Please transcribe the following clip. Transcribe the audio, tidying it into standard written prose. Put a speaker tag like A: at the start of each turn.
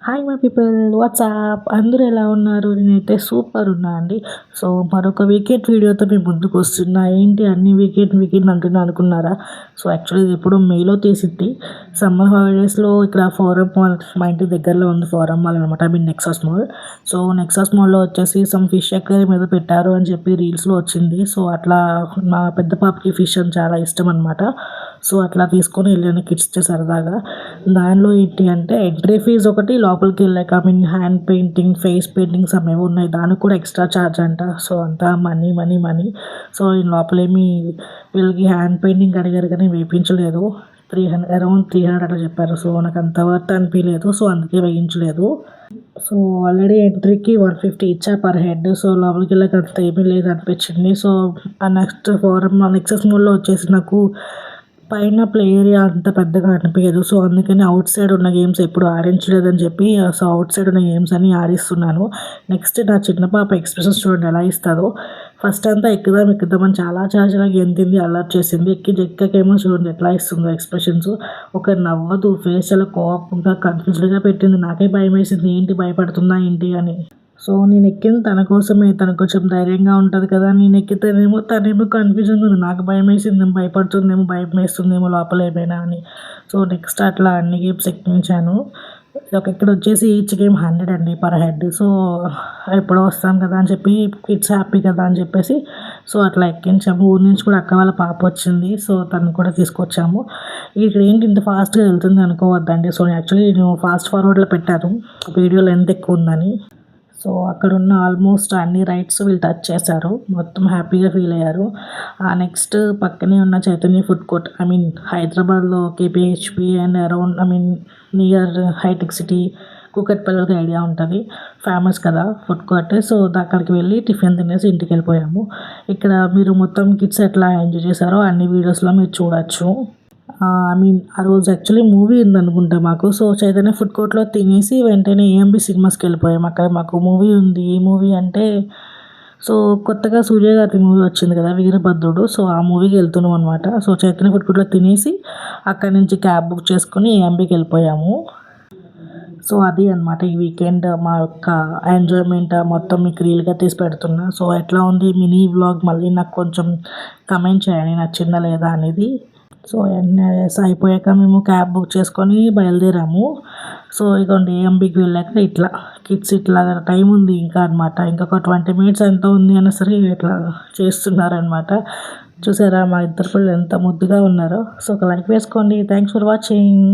A: Hi my people, WhatsApp అందరూ ఎలా ఉన్నారు? నేనైతే సూపర్ ఉన్నా అండి. సో మరొక వీకెండ్ వీడియోతో మీ ముందుకు వస్తున్నా. ఏంటి అన్ని వీకెండ్ అంటున్నా అనుకున్నారా? సో యాక్చువల్లీ ఇది ఎప్పుడో మేలో తీసింది. సమ్మర్ హాలిడేస్లో ఇక్కడ ఫోరం మాల్, మా ఇంటి దగ్గరలో ఉంది ఫోరం మాల్ అనమాట, I mean Nexus mall. So Nexus మాల్లో వచ్చేసి సమ్ ఫిష్ అక్వేరియం మీద పెట్టారు అని చెప్పి రీల్స్లో వచ్చింది. సో అట్లా మా పెద్ద పాపకి ఫిష్ అని చాలా ఇష్టం అనమాట. సో అట్లా తీసుకొని వెళ్ళాను కిడ్స్‌తో సరదాగా. దానిలో ఏంటి అంటే ఎంట్రీ ఫీజ్ ఒకటి, లోపలికి వెళ్ళాక I mean hand painting, face paintings అవేవో ఉన్నాయి. దానికి కూడా ఎక్స్ట్రా ఛార్జ్ అంట. సో అంతా మనీ. సో ఈ లోపలేమి వీళ్ళకి హ్యాండ్ పెయింటింగ్ అడిగారు కానీ వేయించలేదు. అరౌండ్ 300 అట్లా చెప్పారు. సో నాకు అంత వర్త్ అనిపించలేదు. సో అందుకే వేయించలేదు. సో ఆల్రెడీ ఎంట్రీకి 150 ఇచ్చా పర్ హెడ్. సో లోపలికి వెళ్ళాక అంత ఏమీ లేదు అనిపించింది. సో ఆ నెక్సస్ మాల్‌లో వచ్చేసి నాకు పైన ప్లే ఏరియా అంత పెద్దగా అనిపించదు. సో అందుకని అవుట్ సైడ్ ఉన్న గేమ్స్ ఎప్పుడు ఆడించలేదని చెప్పి సో అవుట్ సైడ్ ఉన్న గేమ్స్ అన్నీ ఆడిస్తున్నాను. నెక్స్ట్ నా చిన్న పాప ఎక్స్ప్రెషన్స్ చూడండి ఎలా ఇస్తుందో. ఫస్ట్ అంతా ఎక్కుదామని చాలా గెంతింది, అలర్ట్ చేసింది. ఎక్కకేమో చూడండి ఎట్లా ఇస్తుందో ఎక్స్ప్రెషన్స్. ఒక నవ్వదు, ఫేస్ చాలా కోపంగా కన్ఫ్యూజ్డ్గా పెట్టింది. నాకే భయం వేసింది, ఏంటి భయపడుతుందా ఏంటి అని. సో నేను ఎక్కింది తన కోసమే, తను కొంచెం ధైర్యంగా ఉంటుంది కదా. నేను ఎక్కితేనేమో తనేమో కన్ఫ్యూజన్గా ఉంది. నాకు భయం వేసిందేమో, భయపడుతుందేమో, భయం వేస్తుందేమో లోపల ఏమైనా అని. సో నెక్స్ట్ అట్లా అన్ని గేమ్స్ ఎక్కించాను. ఇక్కడ వచ్చేసి ఈచ్ గేమ్ 100 అండి పర్ హెడ్. సో ఎప్పుడో వస్తాం కదా అని చెప్పి కిడ్స్ హ్యాపీ కదా అని చెప్పేసి సో అట్లా ఎక్కించాము. ఊరి నుంచి కూడా అక్క వాళ్ళ పాప వచ్చింది. సో తను కూడా తీసుకొచ్చాము. ఇక్కడ ఏంటి ఇంత ఫాస్ట్గా వెళ్తుంది అనుకోవద్దండి. సో యాక్చువల్లీ నేను ఫాస్ట్ ఫార్వర్డ్లో పెట్టాను వీడియో లెంత్ ఎక్కువ ఉందని. సో అక్కడున్న ఆల్మోస్ట్ అన్ని రైడ్స్ వీళ్ళు టచ్ చేశారు. మొత్తం హ్యాపీగా ఫీల్ అయ్యారు. నెక్స్ట్ పక్కనే ఉన్న Chaitanya food court, I mean హైదరాబాద్లో KPHB and around I mean near Hitec City కూకట్పల్లికి ఐడియా ఉంటుంది, ఫేమస్ కదా ఫుడ్ కోర్ట్. సో అక్కడికి వెళ్ళి టిఫిన్ తినేసి ఇంటికి వెళ్ళిపోయాము. ఇక్కడ మీరు మొత్తం కిడ్స్ ఎట్లా ఎంజాయ్ చేశారో అన్ని వీడియోస్లో మీరు చూడొచ్చు. ఐ మీన్ ఆ రోజు యాక్చువల్లీ మూవీ ఉందనుకుంటా మాకు. సో చైతన్య ఫుడ్ కోర్ట్‌లో తినేసి వెంటనే ఏఎంబీ సినిమాస్‌కి వెళ్ళిపోయాము. అక్కడ మాకు మూవీ ఉంది. ఏ మూవీ అంటే సో కొత్తగా సూర్య గారి మూవీ వచ్చింది కదా వీరభద్రుడు. సో ఆ మూవీకి వెళ్తున్నాం అనమాట. సో చైతన్య ఫుడ్ కోర్ట్‌లో తినేసి అక్కడి నుంచి క్యాబ్ బుక్ చేసుకొని ఏఎంబీకి వెళ్ళిపోయాము. సో అది అనమాట ఈ వీకెండ్ మా యొక్క ఎంజాయ్మెంట్ మొత్తం మీకు రీల్గా తీసి పెడుతున్నా. సో ఎట్లా ఉంది మినీ వ్లాగ్, మళ్ళీ నాకు కొంచెం కమెంట్ చేయండి నచ్చిందా లేదా అనేది. సో ఎన్ఆర్ఎస్ అయిపోయాక మేము క్యాబ్ బుక్ చేసుకొని బయలుదేరాము. సో ఇదిగోండి ఏఎంబీకి వెళ్ళాక ఇట్లా కిడ్స్ ఇట్లా టైం ఉంది ఇంకా అనమాట. ఇంకొక 20 మినిట్స్ ఎంత ఉంది అన్న సరే ఇట్లా చేస్తున్నారనమాట. చూసారా మా ఇద్దరు పిల్లలు ఎంత ముద్దుగా ఉన్నారో. సో ఒక లైక్ వేసుకోండి. Thanks for watching.